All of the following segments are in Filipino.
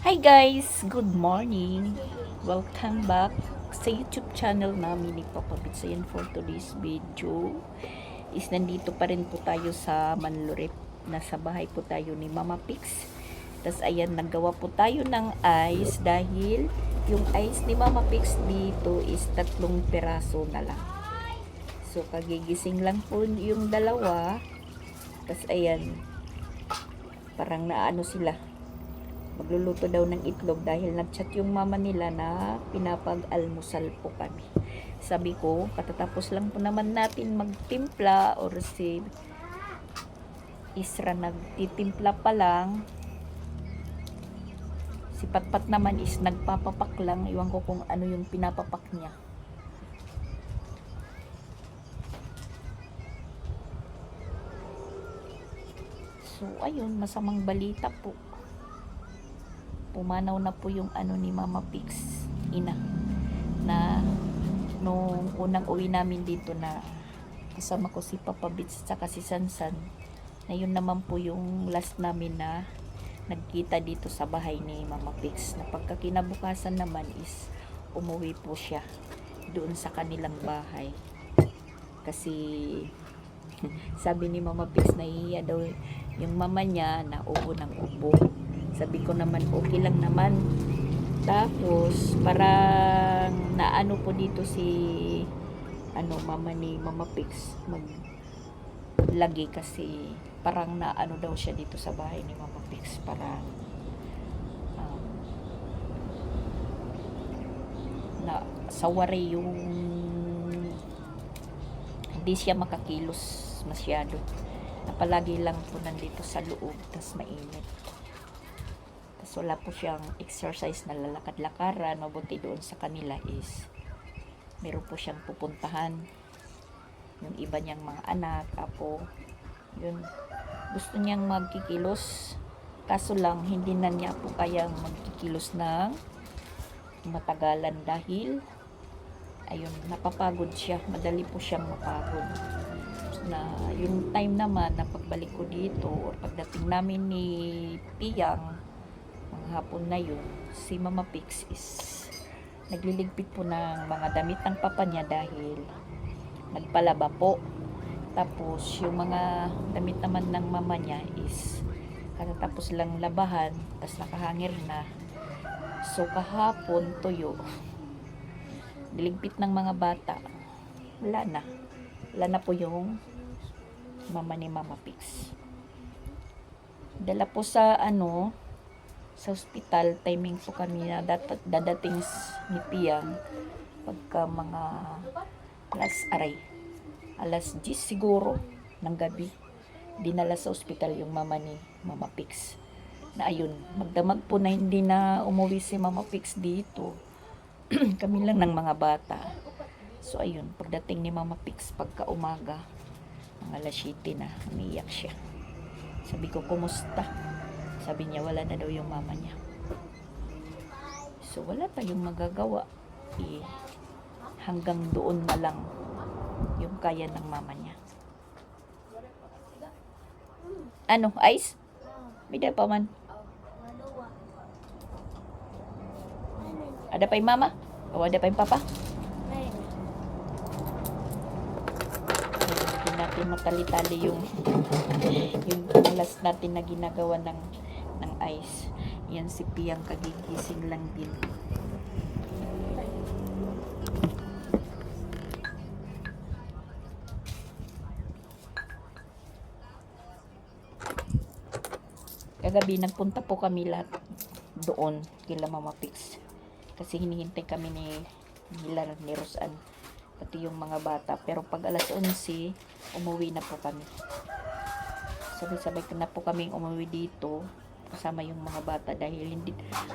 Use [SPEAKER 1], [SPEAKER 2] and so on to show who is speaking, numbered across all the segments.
[SPEAKER 1] Hi guys! Good morning! Welcome back sa YouTube channel namin ni Papa Bits. Ayan, for today's video is nandito pa rin po tayo sa Manlurip. Nasa bahay po tayo ni Mama Pix. Tapos ayan, naggawa po tayo ng ice dahil yung ice ni Mama Pix dito is 3 piraso na lang. So kagigising lang po yung dalawa. Tapos ayan, parang naano sila, magluluto daw ng itlog dahil nagchat yung mama nila na pinapag-almusal po kami. Sabi ko, katatapos lang po naman natin magtimpla, or si Isra nagtitimpla pa lang. Si Patpat naman is nagpapapak lang. Iwan ko kung ano yung pinapapak niya. So, ayun, masamang balita po. Pumanaw na po yung ano ni Mama Pix, ina, na nung unang uwi namin dito na kasama ko si Papa Bits at si Sansan, na yun naman po yung last namin na nagkita dito sa bahay ni Mama Pix. Na pagkakinabukasan naman is umuwi po siya doon sa kanilang bahay kasi sabi ni Mama Pix nahihiya daw yung mama niya na ubo ng ubo. Sabi ko naman okay lang naman. Tapos parang naano po dito si mama ni Mama Pix maglagi kasi parang naano daw siya dito sa bahay ni Mama Pix, parang na sawari yung hindi siya makakilos masyado, na palagi lang po nandito sa loob, tas mainit. Wala po siyang exercise na lalakad-lakaran. Mabuti doon sa kanila is meron po siyang pupuntahan, yung iba niyang mga anak, apo, yun, gusto niyang magkikilos, kaso lang hindi na niya po kayang magkikilos ng matagalan dahil ayun, napapagod siya, madali po siyang mapagod. Na yung time naman na pagbalik ko dito or pagdating namin ni Piyang hapon na yun, si Mama Pix is nagliligpit po ng mga damit ng papa niya dahil nagpalaba po. Tapos yung mga damit naman ng mama niya is katatapos lang labahan, tapos nakahangir na. So kahapon tuyo, niligpit ng mga bata, wala na po yung mama ni Mama Pix. Dala po sa sa hospital, timing po kami na dadating ni Piyang pagka mga alas 10 siguro ng gabi. Dinala sa hospital yung mama ni Mama Pix, na ayun, magdamag po na hindi na umuwi si Mama Pix dito. Kami lang ng mga bata. So ayun, pagdating ni Mama Pix pagka umaga, mga alas 7 na, umiiyak siya. Sabi ko, kumusta? Sabi niya, wala na daw yung mama niya. So, wala tayong magagawa. Hanggang doon na lang yung kaya ng mama niya. Ano, ice? Bida pa man. Ada pa yung mama? O ada pa yung papa? Hindi natin matali-tali yung last natin na ginagawa ng ice. Yan si Piyang kagigising lang din. Kagabi nagpunta po kami lahat doon kila Mama Pix kasi hinihintay kami ni Rosan pati yung mga bata, pero pag alas 11 umuwi na po kami. Sabay-sabay na po kaming umuwi dito kasama yung mga bata dahil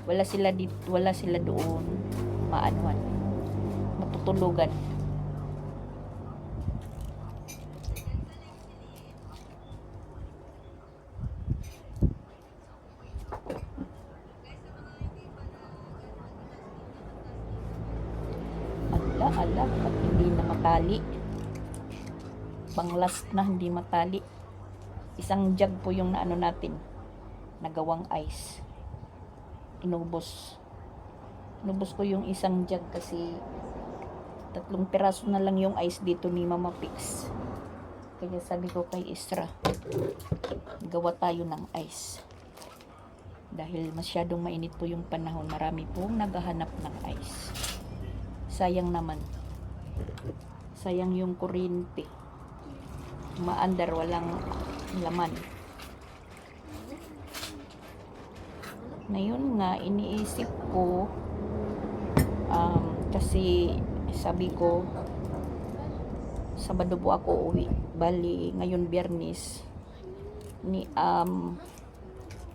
[SPEAKER 1] wala sila doon matutulugan. Ala, at hindi na matali, pang last na hindi matali. Isang jug po yung naano natin nagawang ice. inubos. Inubos ko yung isang jug kasi 3 piraso na lang yung ice dito ni Mama Pix. Kaya sabi ko kay Isra, gawa tayo ng ice. Dahil masyadong mainit po yung panahon, marami pong naghahanap ng ice. Sayang naman. Sayang yung kuryente. Maandar, walang laman. Ngayon nga, iniisip ko, kasi sabi ko, Sabado po ako uwi. Bali, ngayon Biyernes,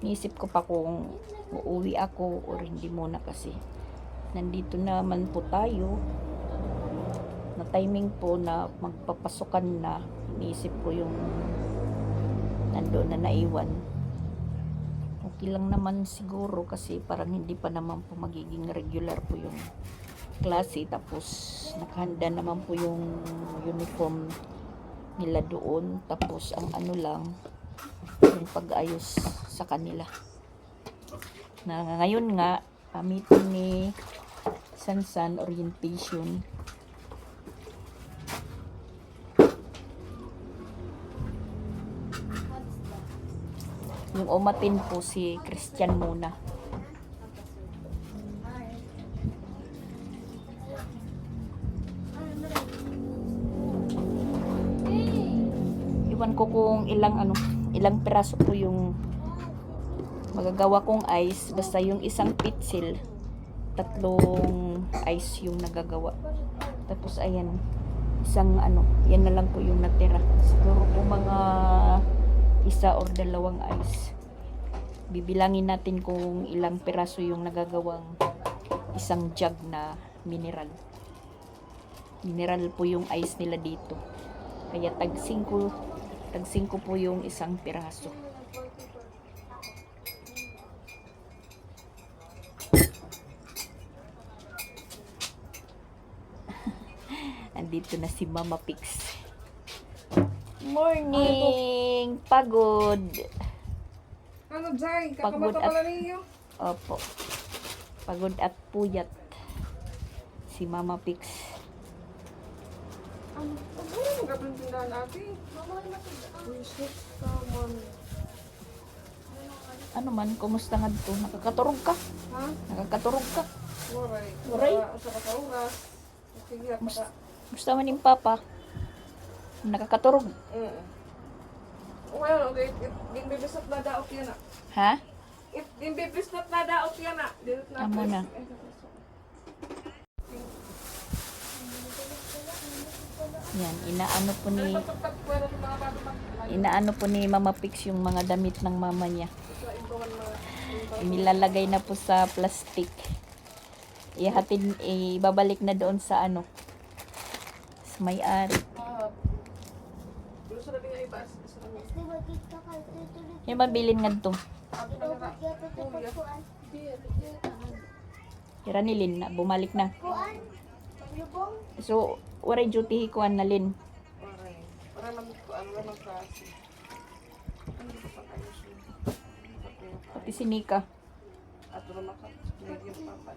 [SPEAKER 1] niisip ko pa kung uuwi ako or hindi muna kasi nandito naman po tayo na timing po na magpapasukan na. Niisip ko yung nandoon na naiwan. Okay lang naman siguro kasi parang hindi pa naman po magiging regular po yung klase, tapos nakahanda naman po yung uniform nila doon, tapos ang ano lang yung pag-ayos sa kanila na ngayon nga meeting ni Sansan orientation. Yung umatin po si Christian muna. Iwan ko kung ilang piraso po yung magagawa kong ice. Basta yung isang pitsil, 3 ice yung nagagawa. Tapos ayan, isang yan na lang po yung natira. Siguro po mga 1 or 2 ice. Bibilangin natin kung ilang piraso yung nagagawang isang jug na mineral. Mineral po yung ice nila dito. Kaya tag 5 po yung isang piraso. Andito na si Mama Pix. Morning! Pagod.
[SPEAKER 2] Ano, Jai?
[SPEAKER 1] Pagod
[SPEAKER 2] Kakamata pala ninyo?
[SPEAKER 1] Opo. Pagod at puyat si Mama Pix.
[SPEAKER 2] Ano magkapin tindahan natin? Reset ka man.
[SPEAKER 1] Ano man, kumusta nga dito? Nakakaturog ka?
[SPEAKER 2] Ha?
[SPEAKER 1] Nakakaturog ka?
[SPEAKER 2] Waray.
[SPEAKER 1] Waray?
[SPEAKER 2] Sa katauras. Sige, pata.
[SPEAKER 1] Gusto man yung papa? Nakakaturog.
[SPEAKER 2] Well, okay. Din bibisat na daot yan na.
[SPEAKER 1] Ha?
[SPEAKER 2] Din bibisat na daot yan na.
[SPEAKER 1] Amo na. Yan, inaano po ni Mama Pix yung mga damit ng mama niya. Inilalagay na po sa plastic. Ibabalik na doon sa sa may-ari. Yung mabilin nga to. Kira ni Lin na, bumalik na. So, waray duty hikuan na Lin.
[SPEAKER 2] Para naman klase.
[SPEAKER 1] Pati si Nika.
[SPEAKER 2] At naman ka. Medium papa.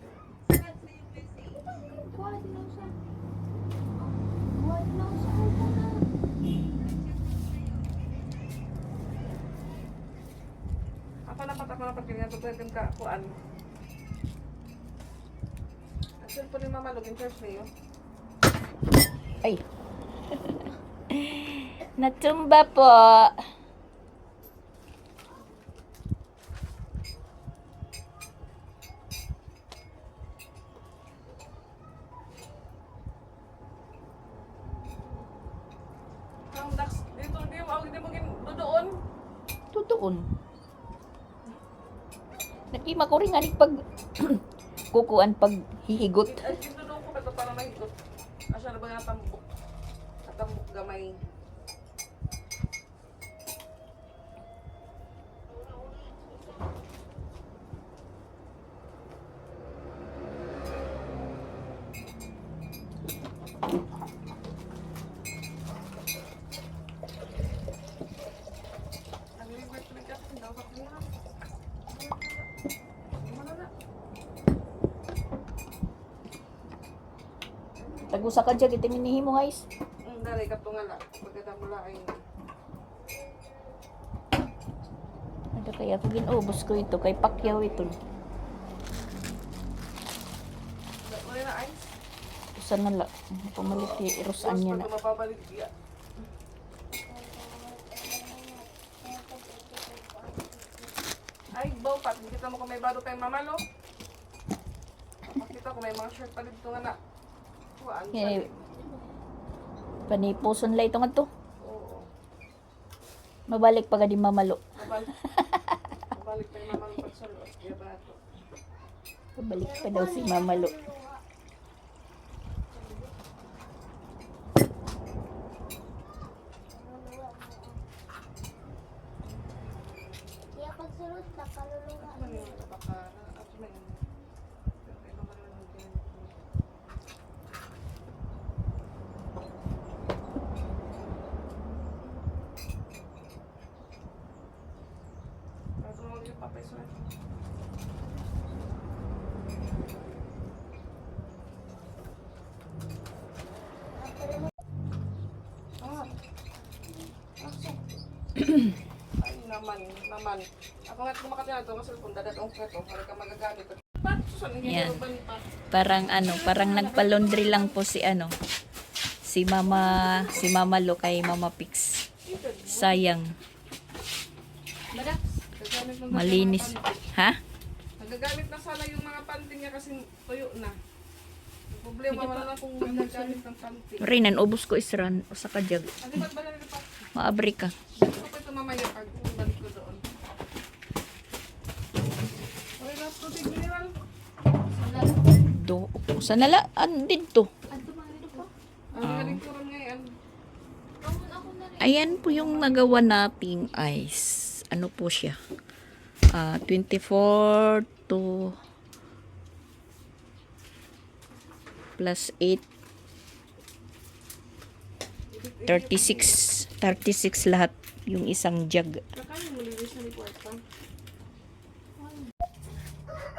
[SPEAKER 2] Ako na pagkanya to pwede ka kuan. Actually po ni Mama login first niyo.
[SPEAKER 1] Ay. Natumba po.
[SPEAKER 2] Ang dax dito di mo doon.
[SPEAKER 1] Tutuon. Nakima ko rin nga pag kukuan pag hihigot.
[SPEAKER 2] Ay dito doon ko ito para mahigot. Asya na ba nga tambok? Tambok gamay.
[SPEAKER 1] Tagusa ka dyan, ito minihi mo guys.
[SPEAKER 2] Dali, katungala. Pagkadamula ay...
[SPEAKER 1] Ano kaya ako ginubos ko ito, kay Pacquiao ito.
[SPEAKER 2] Wala na ice.
[SPEAKER 1] Usan na la, pumalit irusaan niya na.
[SPEAKER 2] Pag mapabalik niya. Ay, bawpat. Kita mo kung may bado tayong mamalo. Makita ko may mga shirt pa dito nga na. Kuhaan sa
[SPEAKER 1] Eh, panipuson lang ito nga to.
[SPEAKER 2] Oo.
[SPEAKER 1] Mabalik pa ka di mamalo.
[SPEAKER 2] Mabalik. Mabalik tayong mamalo pag sa loob. Kaya ba ito?
[SPEAKER 1] Mabalik pa daw si mamalo.
[SPEAKER 3] Kaya pagsunod na kaluluwa.
[SPEAKER 2] Ano yung napakara? At may... Kaya mamalo ng ganyan. Tapos mo yung papay sa Ah. Ay naman. Ako nga kumakati na ito, mas kung dadatong ko ito, para ka magagamit. Ba't susan, hindi
[SPEAKER 1] Yan.
[SPEAKER 2] ba ni pa?
[SPEAKER 1] Parang nagpa-laundry lang po si si Mama Lo kay Mama Pix. Sayang,
[SPEAKER 2] Gagamit ng
[SPEAKER 1] malinis.
[SPEAKER 2] mga panty.
[SPEAKER 1] Ha?
[SPEAKER 2] Nagagamit na sana yung mga panty niya kasi tuyo na. Ang problema wala na kung nagagamit ng panty.
[SPEAKER 1] Rinan, ubos ko isran. Usa ka jag.
[SPEAKER 2] Ano ba't ba na pa?
[SPEAKER 1] Maabri ka.
[SPEAKER 2] Gusto ko ito mamaya pag balik ko doon. Okay na, tubig mineral.
[SPEAKER 1] Do. Usa na la. Dito.
[SPEAKER 2] Ang galing ko rin ngayon.
[SPEAKER 1] Ayan po yung nagawa nating ice. Ano po siya? 24 to plus 8 36 lahat yung isang jug.
[SPEAKER 2] Kakain mo lilis na ni Kwarta.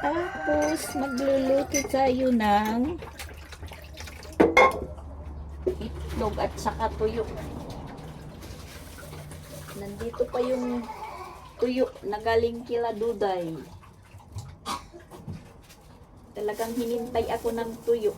[SPEAKER 1] Tapos magluluto tayo ng itlog at saka tuyo. Nandito pa yung tuyo na galing kila Duday. Talagang hinintay ako ng tuyo.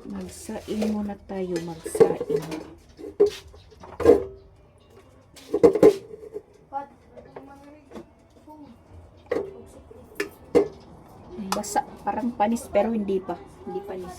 [SPEAKER 1] Magsaing muna tayo, magsaing. Basa, parang panis pero hindi pa. Hindi panis.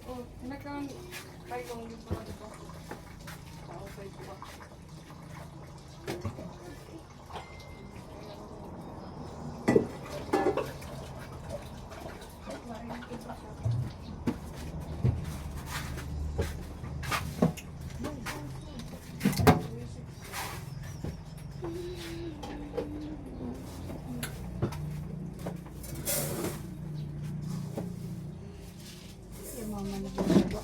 [SPEAKER 2] Oh, nagkaroon tayo kung gusto mo dito. Ako sa ito ba?
[SPEAKER 1] Yung mama nagagawa.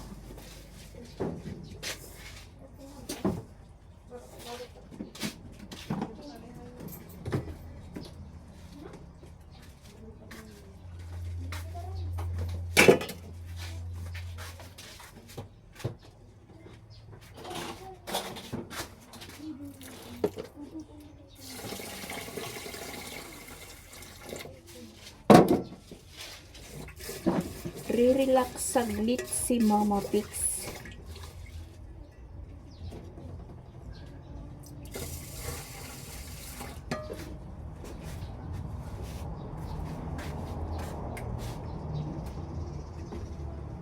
[SPEAKER 1] Re-relax saglit si Mama Pix.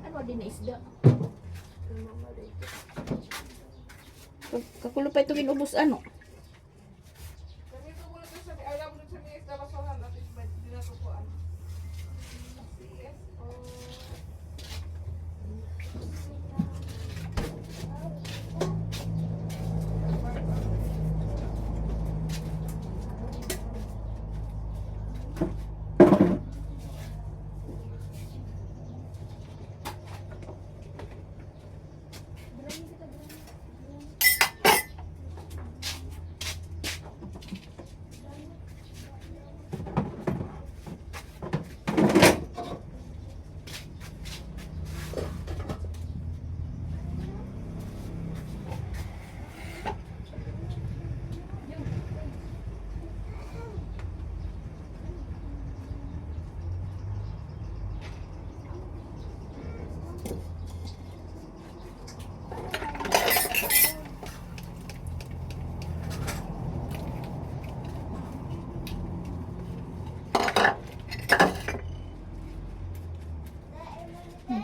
[SPEAKER 1] Ano din na isda? Kakulo pa itong inubos ano.
[SPEAKER 2] Ganito mo lang sa alam mo sa mga basuhan at hindi na tukuan. CSO.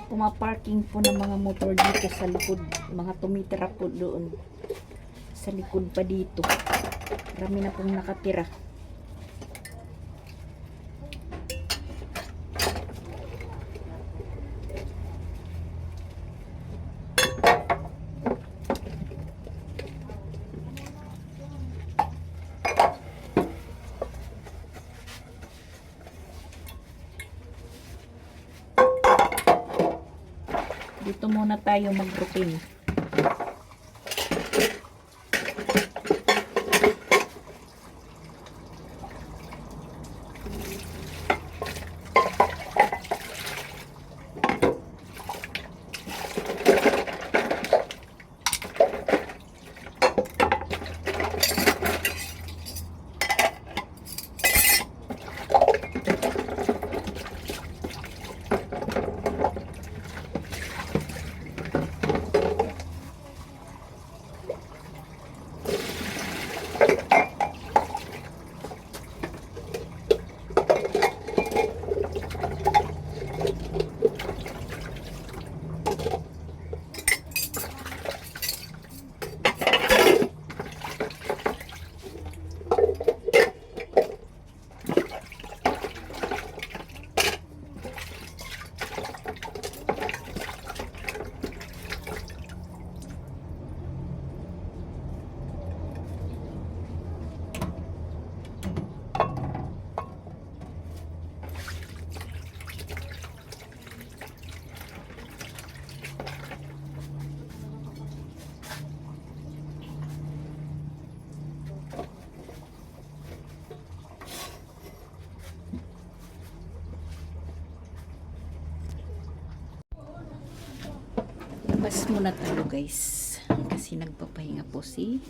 [SPEAKER 1] Pumaparking po ng mga motor dito sa likod. Mga tumitira po doon. Sa likod pa dito. Marami na pong nakatira. Dito muna tayo mag-routine. Labas muna tayo guys. Kasi nagpapahinga po si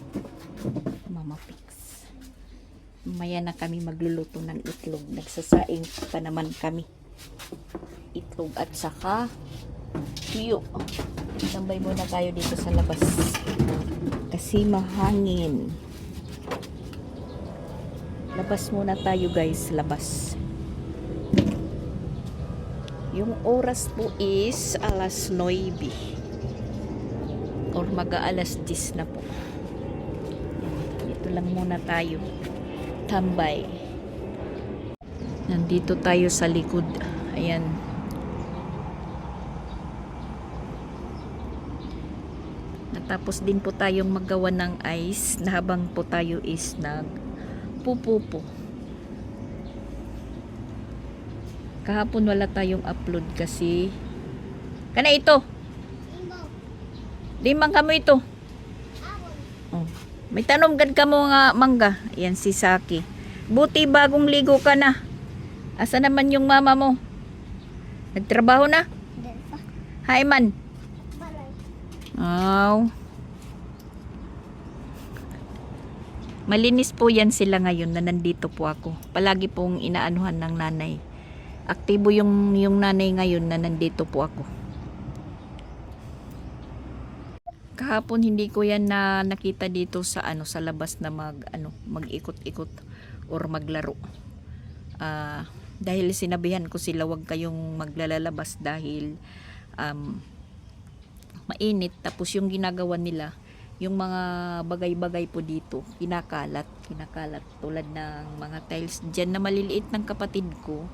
[SPEAKER 1] Mama Pix. Maya na kami magluluto ng itlog. Nagsasaing pa naman kami. Itlog at saka tuyo. Tambay muna tayo dito sa labas. Kasi mahangin. Labas muna tayo guys. Labas. Yung oras po is alas 9. Or mag-aalas 10 na po. Dito lang muna tayo. Tambay. Nandito tayo sa likod. Ayan. Natapos din po tayong maggawa ng ice na habang po tayo is nagpupupo. Kahapon wala tayong upload kasi kana ito. Limang kamo ito. Oh. May tanom gad kamo nga mangga. Yan si Saki. Buti bagong ligo ka na. Asa naman yung mama mo? Nagtrabaho na? Hi man. Oh. Malinis po yan sila ngayon na nandito po ako. Palagi pong inaanuhan ng nanay. Aktibo yung nanay ngayon na nandito po ako. Kahapon hindi ko yan na nakita dito sa sa labas na mag-ikot-ikot or maglaro. Dahil sinabihan ko sila wag kayong maglalabas dahil mainit, tapos yung ginagawa nila yung mga bagay-bagay po dito, kinakalat tulad ng mga tiles dyan na maliliit ng kapatid ko,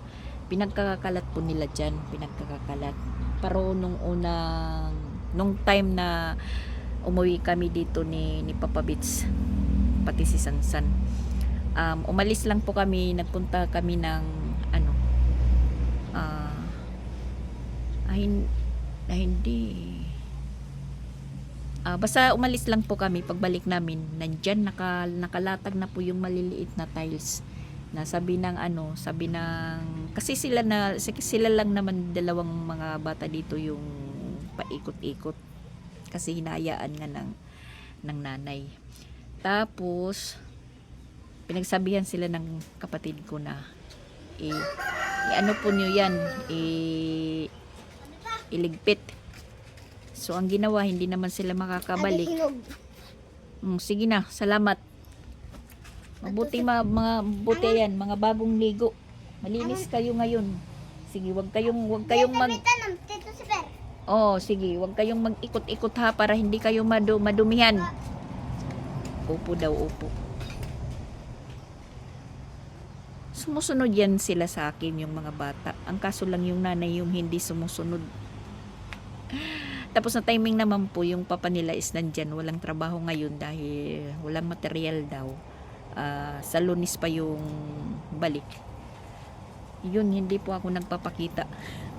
[SPEAKER 1] pinagkakakalat po nila dyan, pinagkakakalat. Pero nung time na umuwi kami dito ni Papa Bits, pati si Sansan, umalis lang po kami, nagpunta kami ng basta umalis lang po kami. Pagbalik namin, nandyan nakalatag na po yung maliliit na tiles na sabi ng kasi sila lang naman dalawang mga bata dito yung paikot-ikot kasi hinayaan nga ng nanay. Tapos pinagsabihan sila ng kapatid ko na ano po nyo yan, iligpit. So ang ginawa, hindi naman sila makakabalik. Sige na, salamat. Mabuti mabuti yan, mga bagong ligo. Malinis kayo ngayon. Sige, wag kayong sige, wag kayong mag-ikot-ikot ha para hindi kayo madumihan. Upo daw, upo. Sumusunod yan sila sa akin, yung mga bata. Ang kaso lang yung nanay yung hindi sumusunod. Tapos na timing naman po, yung papa nila is nandyan, walang trabaho ngayon dahil walang material daw. Sa Lunes pa yung balik. Yun, hindi po ako nagpapakita.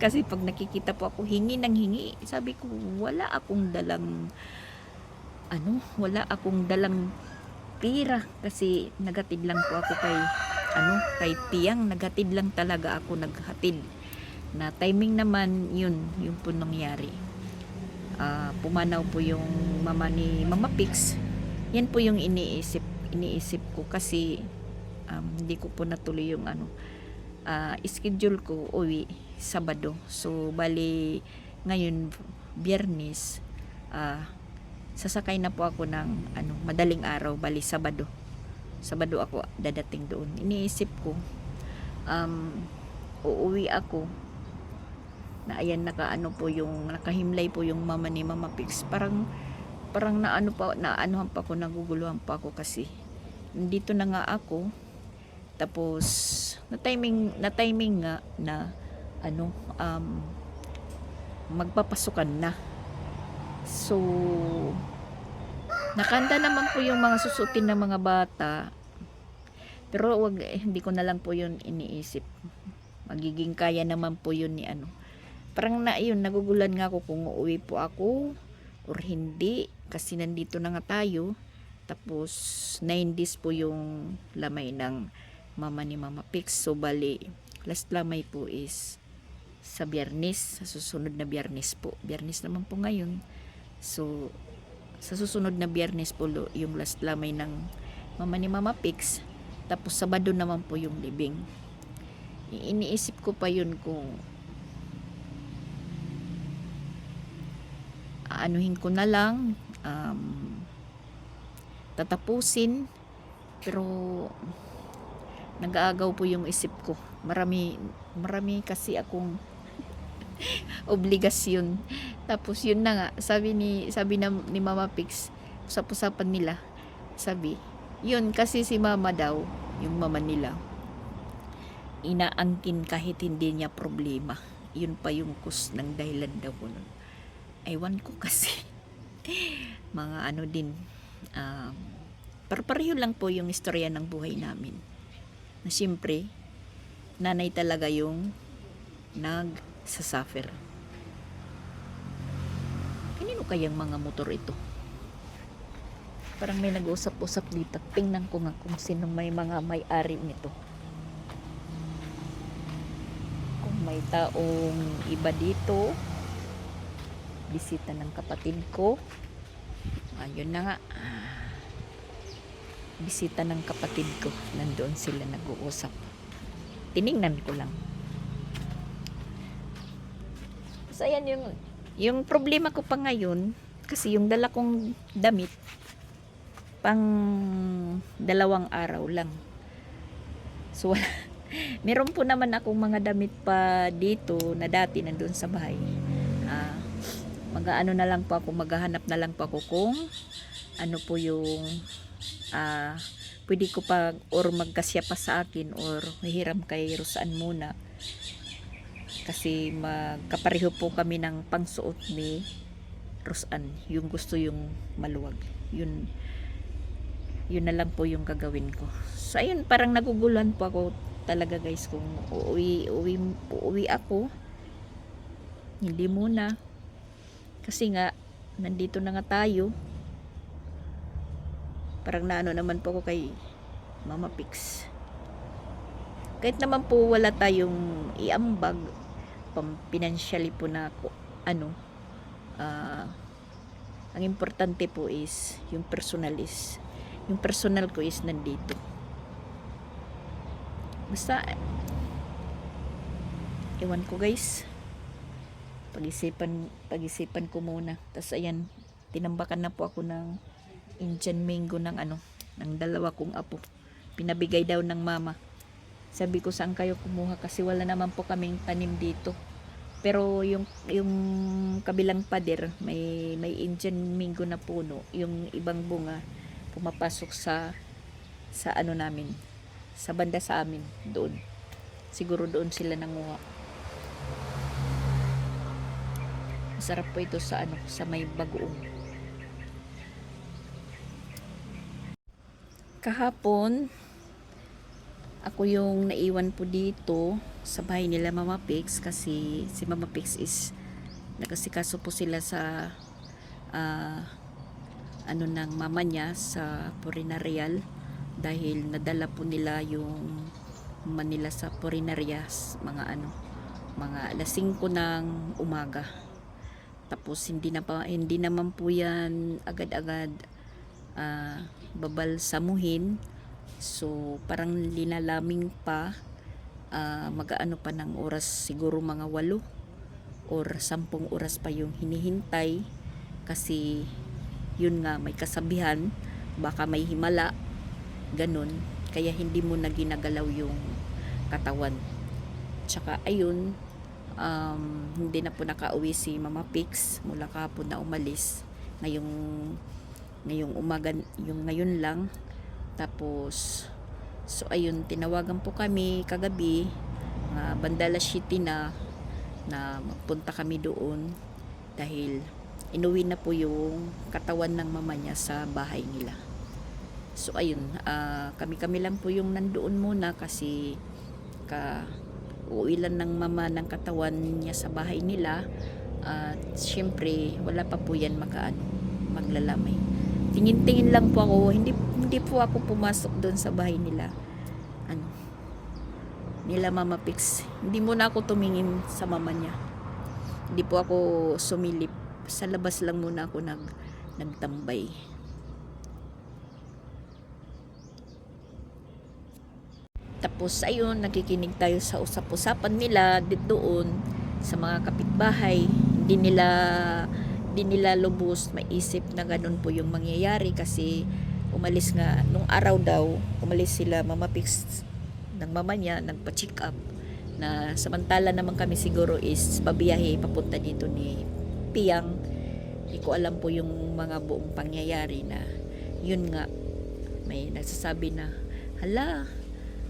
[SPEAKER 1] Kasi pag nakikita po ako, hingi ng hingi. Sabi ko, wala akong dalang pira. Kasi nagatid lang po ako kay Tiyang. Nagatid lang talaga ako, naghatid. Na timing naman, yung po nangyari. Pumanaw po yung mama ni Mama Pix. Yan po yung iniisip ko kasi hindi ko po natuloy yung schedule ko uwi Sabado. So bali ngayon Biyernes, sasakay na po ako ng madaling araw, bali Sabado ako dadating doon. Iniisip ko uuwi ako na ayan nakahimlay po yung mama ni Mama Pix. Parang naanohan pa ako, naguguluhan pa ako kasi nandito na nga ako. Tapos na timing nga na magpapasukan na. So nakanda naman po yung mga susutin ng mga bata. Pero hindi ko na lang po yun iniisip. Magiging kaya naman po yun ni Parang nagugulan nga ako kung uuwi po ako or hindi kasi nandito na nga tayo. Tapos 9 days po yung lamay ng mama ni Mama Pix. So bali, last lamay po is sa Biyernes, sa susunod na Biyernes po. Biyernes naman po ngayon. So sa susunod na Biyernes po yung last lamay ng mama ni Mama Pix. Tapos Sabado naman po yung libing. Iniisip ko pa yun kung anuhin ko na lang, tatapusin, pero nag-aagaw po yung isip ko. Marami kasi akong obligasyon. Tapos yun na nga, sabi ni Mama Pix, usap-usapan nila, sabi, yun kasi si mama daw, yung mama nila, inaangkin kahit hindi niya problema. Yun pa yung ng dahilan daw ko nun. Aywan ko kasi mga din pero pareho lang po yung istorya ng buhay namin na siyempre nanay talaga yung nagsasuffer. Kanino kayang mga motor ito? Parang may nag-usap-usap dito. Tingnan ko nga kung sino may mga may-ari nito. Kung may taong iba dito, bisita ng kapatid ko. Ayun na nga. Bisita ng kapatid ko. Nandoon sila nag-uusap. Tiningnan ko lang. So ayan yung problema ko pa ngayon kasi yung dala kong damit pang 2 araw lang. So meron po naman akong mga damit pa dito na dati nandoon sa bahay. Mag-ano na lang po ako, maghahanap na lang po ako kung ano po yung pwede ko pa or magkasya pa sa akin or mahiram kay Rosan muna. Kasi magkapareho po kami ng pangsuot ni Rosan. Yung gusto yung maluwag. Yun na lang po yung gagawin ko. So ayun, parang naguguluhan po ako talaga guys kung uuwi ako. Hindi muna. Kasi nga, nandito na nga tayo. Parang naano naman po ako kay Mama Pix. Kahit naman po wala tayong iambag, financially po na ang importante po is yung personal ko is nandito. Basta ewan ko guys, pag-isipan ko muna. Tas ayan, tinambakan na po ako ng Indian mango ng ng dalawa kong apo. Pinabigay daw ng mama. Sabi ko, saan kayo kumuha? Kasi wala naman po kaming tanim dito. Pero yung kabilang pader, may Indian mango na puno. Yung ibang bunga pumapasok sa namin, sa banda sa amin doon. Siguro doon sila nanguha. Masarap po ito sa sa may bagoong. Kahapon, ako yung naiwan po dito sa bahay nila Mama Pix kasi si Mama Pix is nagkasikaso po sila sa ng mama niya sa Purinarial dahil nadala po nila yung Manila sa Purinaria mga alas 5 ng umaga. Tapos hindi naman po yan agad-agad babalsamuhin. So parang linalaming pa, mag-aano pa ng oras, siguro mga 8 or 10 oras pa yung hinihintay kasi yun nga, may kasabihan, baka may himala, ganun, kaya hindi mo na ginagalaw yung katawan. Tsaka ayun, hindi na po nakauwi si Mama Pix mula kahapon na umalis. Ngayong umaga, yung ngayon lang. Tapos so ayun, tinawagan po kami kagabi, Bandala City na magpunta kami doon dahil inuwi na po yung katawan ng mama niya sa bahay nila. So ayun, kami lang po yung nandoon muna kasi uuwi lang ng mama ng katawan niya sa bahay nila. At syempre wala pa po yan maglalamay. Tingin-tingin lang po ako, hindi po ako pumasok doon sa bahay nila nila Mama Pix. Hindi muna ako tumingin sa mama niya, hindi po ako sumilip, sa labas lang muna ako nagtambay. Tapos ayun, nakikinig tayo sa usap-usapan nila doon sa mga kapitbahay. Hindi nila lubos maisip na ganun po yung mangyayari kasi umalis nga nung araw daw, umalis sila Mama Pix ng mama niya, nagpa-check up, na samantala naman kami siguro is babiyahe papunta dito ni Piyang. Hindi ko alam po yung mga buong pangyayari na yun nga, may nagsasabi na hala,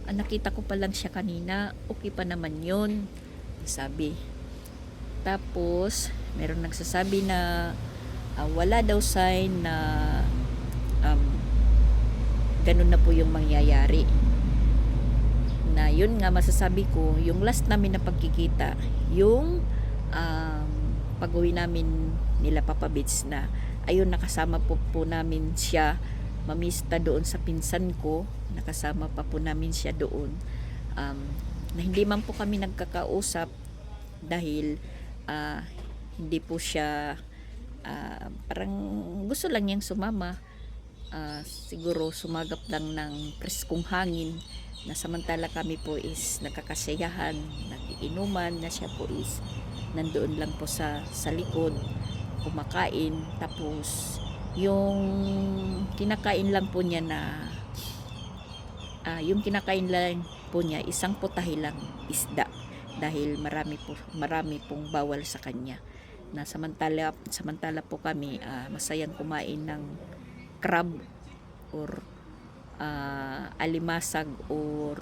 [SPEAKER 1] nakita ko pa lang siya kanina, okay pa naman yun, sabi. Tapos meron nagsasabi na wala daw sign na ganun na po yung mangyayari. Na yun nga, masasabi ko, yung last namin na pagkikita, yung pag-uwi namin nila Papa Beach, na ayun, nakasama po namin siya, mamista doon sa pinsan ko, nakasama pa po namin siya doon, na hindi man po kami nagkakausap dahil hindi po siya parang gusto lang niyang sumama, siguro sumagap lang ng preskong hangin, na samantala kami po is nagkakasayahan, nagiinuman, na siya po is nandoon lang po sa likod kumakain. Tapos yung kinakain lang po niya isang putahe lang, isda, dahil marami pong bawal sa kanya, na samantala po kami masayang kumain crab or alimasag or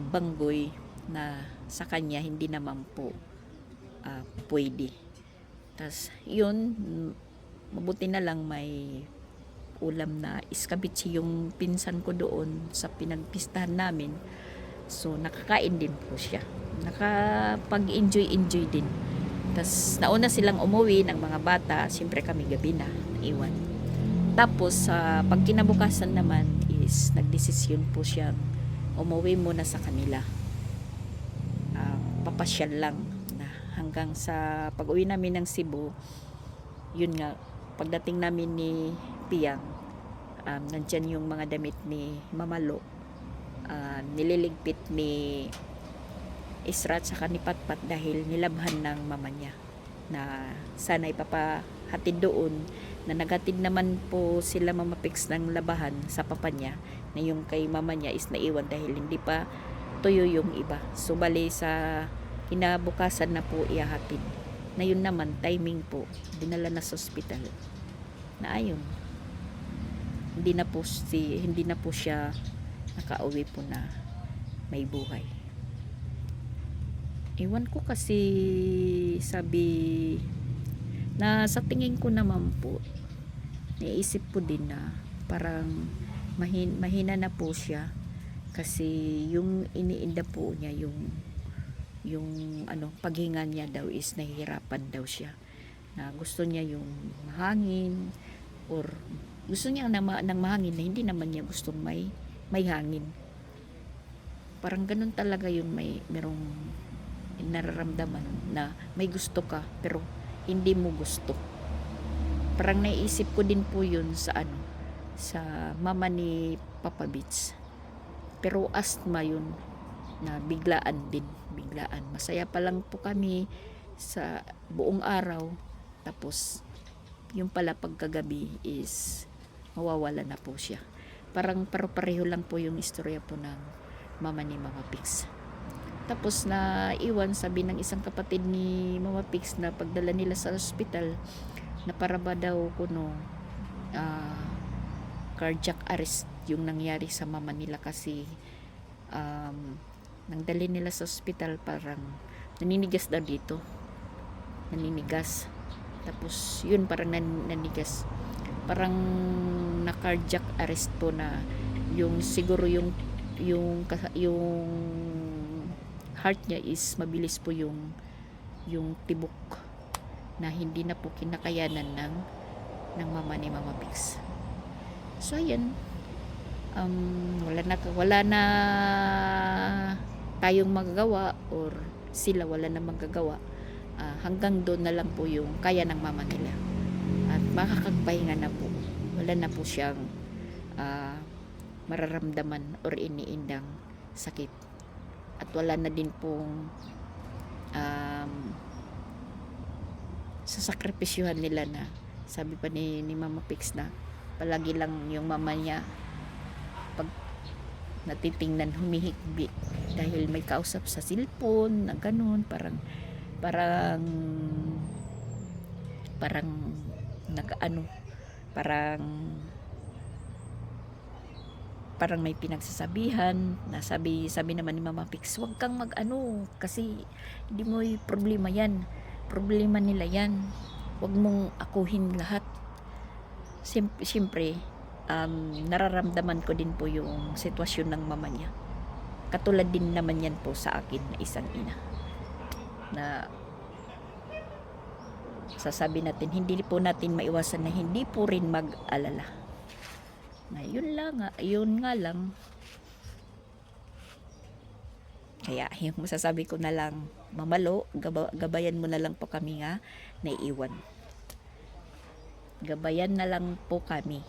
[SPEAKER 1] banggoy na sa kanya hindi naman po pwede. Tas yun, mabuti na lang may ulam na iskabitsi yung pinsan ko doon sa pinagpistahan namin. So nakakain din po siya. Nakapag-enjoy din. Tas nauna silang umuwi ng mga bata, siyempre kami gabi na iwan. Tapos pag kinabukasan naman is nagdesisyon po siyang umuwi muna sa kanila. Papasyal lang na hanggang sa pag-uwi namin ng Cebu. Yun nga, pagdating namin ni Piang, nandyan yung mga damit ni Mamalo, nililigpit ni Isra at saka ni Patpat dahil nilabhan ng mama niya na sana ipapahatid doon, na naghatid naman po sila Mama Pix ng labahan sa papa niya, na yung kay mama niya is naiwan dahil hindi pa tuyo yung iba. So bali sa kinabukasan na po ihahatid, na yun naman timing po dinala na sa ospital, na ayun, hindi na po siya nakauwi po na may buhay. Iwan ko kasi, sabi na sa tingin ko naman po, naisip ko din na parang mahina na po siya kasi yung iniinda po niya, yung paghinga niya daw is nahihirapan daw siya, na gusto niya yung mahangin or gusto niya ng mahangin na hindi naman niya gustong may hangin. Parang ganun talaga yung merong nararamdaman na may gusto ka pero hindi mo gusto. Parang naisip ko din po yun sa mama ni Papa Beats. Pero asthma yun, na biglaan. Masaya pa lang po kami sa buong araw, tapos yung pala pagkagabi is mawawala na po siya. Parang pareho lang po yung istorya po ng mama ni Mama Pix. Tapos na iwan, sabi ng isang kapatid ni Mama Pix na pagdala nila sa ospital, na para ba daw kuno cardiac arrest yung nangyari sa mama nila, kasi nang dali nila sa ospital parang naninigas daw dito, tapos yun parang nanigas, parang na cardiac arrest po, na yung siguro yung heart niya is mabilis po yung tibok, na hindi na po kinakayanan ng mama ni Mama Pix. So ayan, wala na tayong magagawa, or sila wala na magagawa. Hanggang doon na lang po yung kaya ng mama nila, at makakagpahinga na po. Wala na po siyang mararamdaman or iniindang sakit, at wala na din pong sasakripisyuhan nila, na sabi pa ni Mama Pix na palagi lang yung mama niya pag natitingnan humihikbi dahil may kausap sa cellphone na ganun, parang parang may pinagsasabihan, na sabi naman ni Mama Pix, wag kang kasi hindi mo problema yan, problema nila yan, wag mong akuhin lahat. Siyempre, nararamdaman ko din po yung sitwasyon ng mama niya. Katulad din naman yan po sa akin na isang ina, na sasabi natin, hindi po natin maiwasan na hindi po rin mag-alala, na yun nga lang. Kaya yung masasabi ko na lang, Mamalo, gabayan mo na lang po kami nga naiiwan. Gabayan na lang po kami.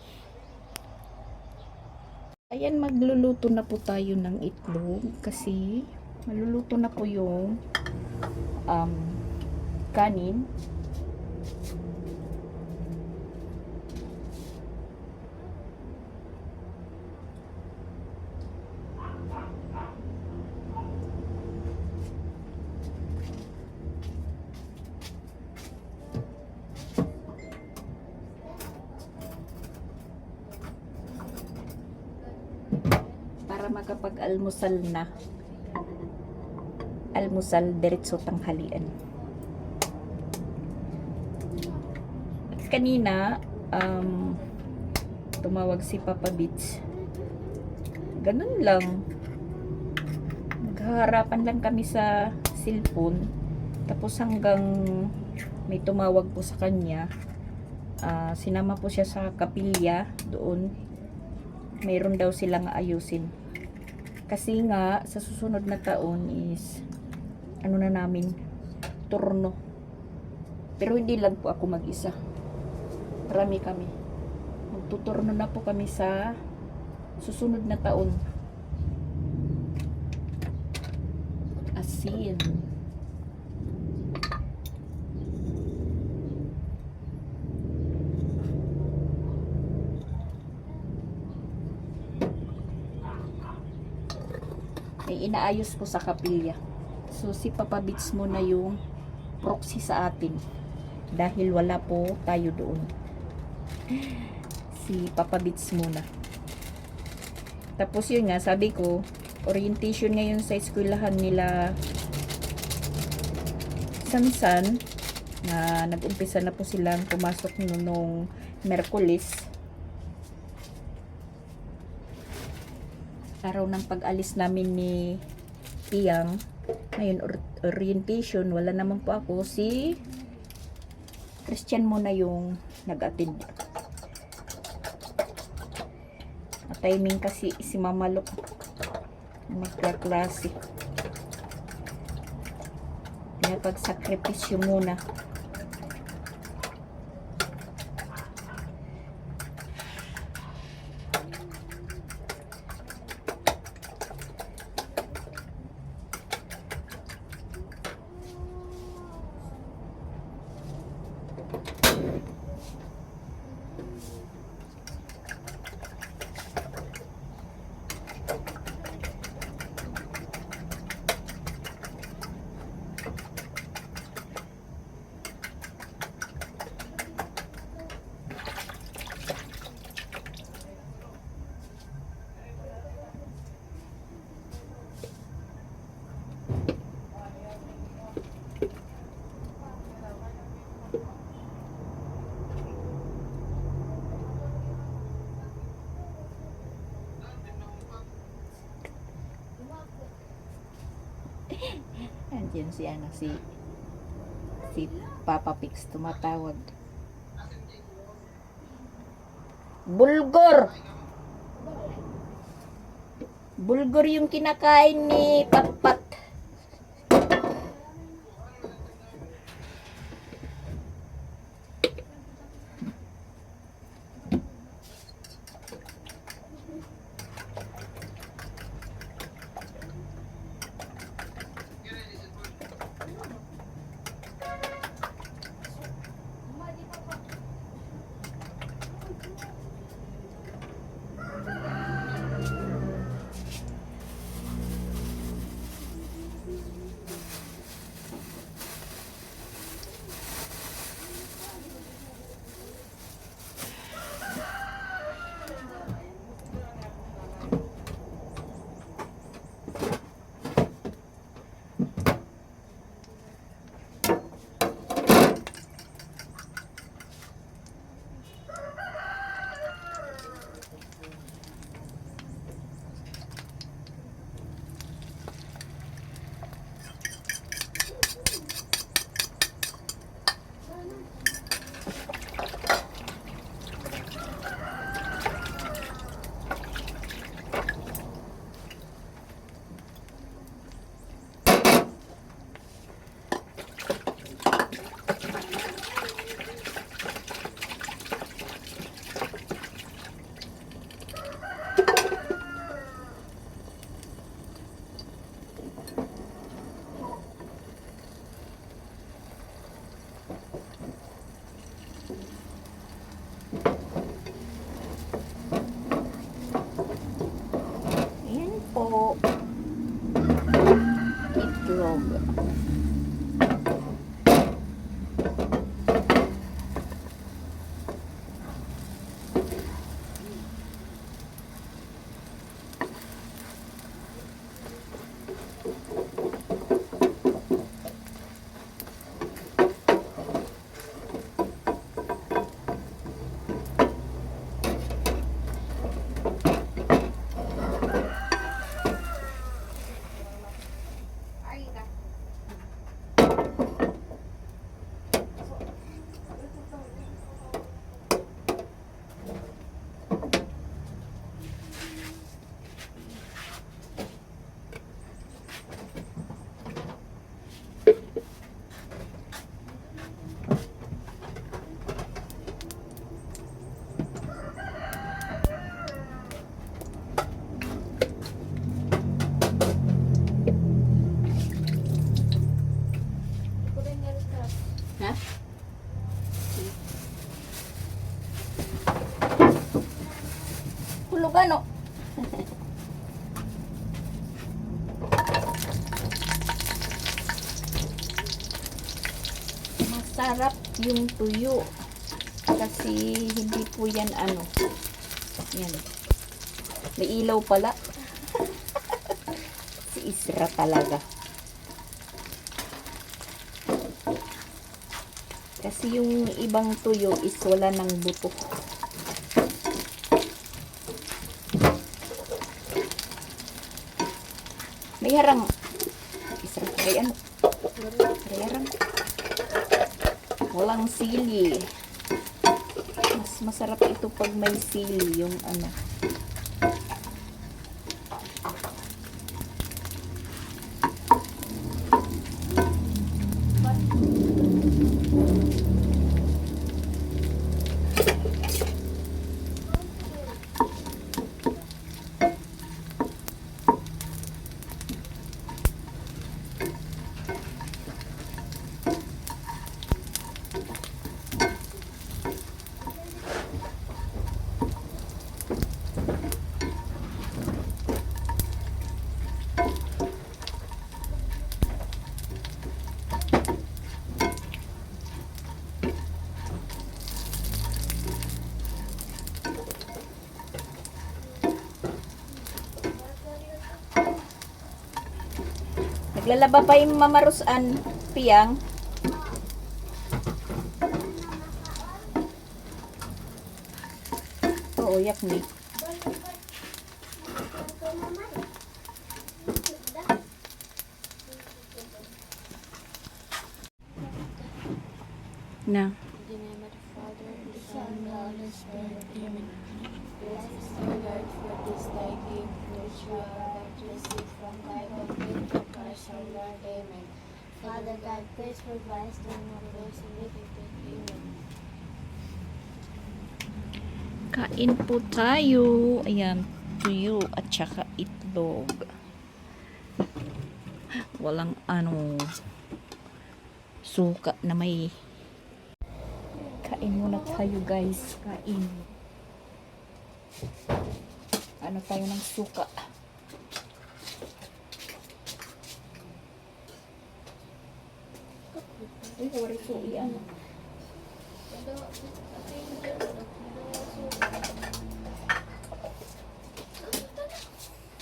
[SPEAKER 1] Ayan, magluluto na po tayo ng itlog, kasi maluluto na po yung kanin. makapag-almusal na. Almusal, diretso tanghalian. Kanina, tumawag si Papa Beats. Ganun lang. Naghaharapan lang kami sa cellphone. Tapos hanggang may tumawag po sa kanya. Sinama po siya sa kapilya doon. Mayroon daw silang ayusin. Kasi nga, sa susunod na taon is, ano na namin, turno. Pero hindi lang po ako mag-isa. Marami kami. Magtuturno na po kami sa susunod na taon. Asin. May inaayos po sa kapilya. So si Papa Beats muna yung proxy sa atin. Dahil wala po tayo doon. Si Papa Beats muna. Tapos yun nga, sabi ko, orientation ngayon sa eskwelahan nila Sansan, na nag-umpisa na po silang pumasok nung Merkulis. Araw ng pag-alis namin ni Tiyang. Ngayon, orientation, wala naman po ako. Si Christian muna yung nag-attend. Timing kasi si Mama Lok magkaklase. Kaya pag-sakripisyo muna. Andiyan si Papa Pix tumatawag. Bulgur! Bulgur yung kinakain ni Patpat. Nahulog ano? Masarap yung tuyo. Kasi hindi po yan ano. Yan. May ilaw pala. Si Isra talaga. Kasi yung ibang tuyo is wala ng buto. May harang. Isra, may ano? May harang. Walang sili. Mas masarap ito pag may sili yung ano. Naglalaba pa yung Mama Rosan, Piyang. Oo, yak ni. Na.
[SPEAKER 3] In the name of the Father, and the Son, and the Holy Spirit. Amen. Blessed is the Lord for this thy gift, which we are about to receive from thy complete of Christ our Lord. Amen. Father God, please provide us the knowledge and liberty. Amen.
[SPEAKER 1] Kain po tayo. Ayan, tuyo at saka itlog. Walang ano, suka na may. Kain muna tayo guys. Kain. Ano tayo ng suka. Uy, wari so iyan.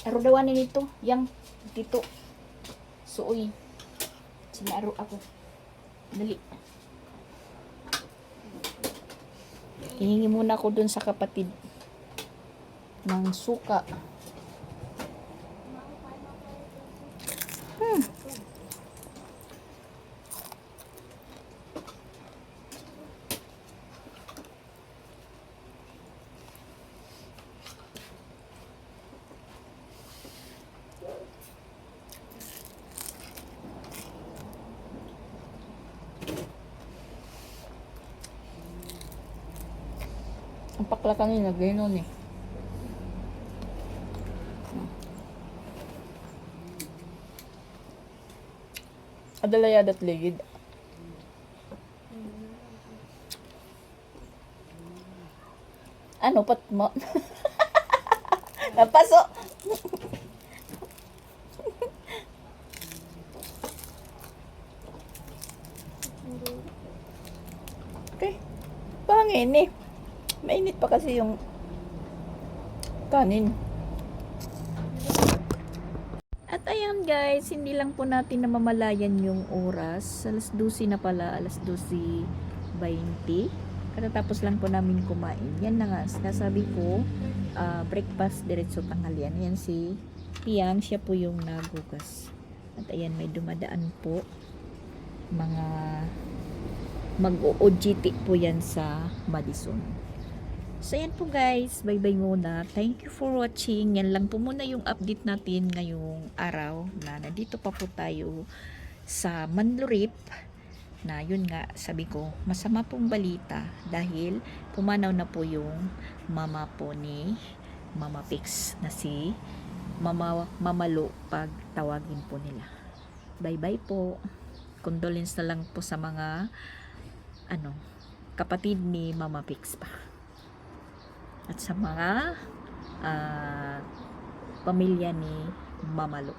[SPEAKER 1] Aro dawanin nito. Yang dito. Suoy. Sinaro ako. Dali. Hihingi muna ako dun sa kapatid ng suka. Ang pakla kanina, gano'n eh. Adalayad at ligid. Ano, pat mo? Napaso! Okay. Pangin eh. Mainit pa kasi yung kanin. At ayan guys, hindi lang po natin namamalayan yung oras. Alas 12 na pala, alas 12:20. Katatapos lang po namin kumain. Yan na nga, nasabi ko, breakfast diretso tanghalian. Ayan si Piang, siya po yung nagugas. At ayan, may dumadaan po. Mga mag-OGT po yan sa Madison. So, yan po guys. Bye-bye muna. Thank you for watching. Yan lang po muna yung update natin ngayong araw na nandito pa po tayo sa Manlurip na yun nga, sabi ko, masama pong balita dahil pumanaw na po yung mama po ni Mama Pix na si Mamalo pag tawagin po nila. Bye-bye po. Condolence na lang po sa mga kapatid ni Mama Pix pa. At sa mga pamilya ni Mama Lu.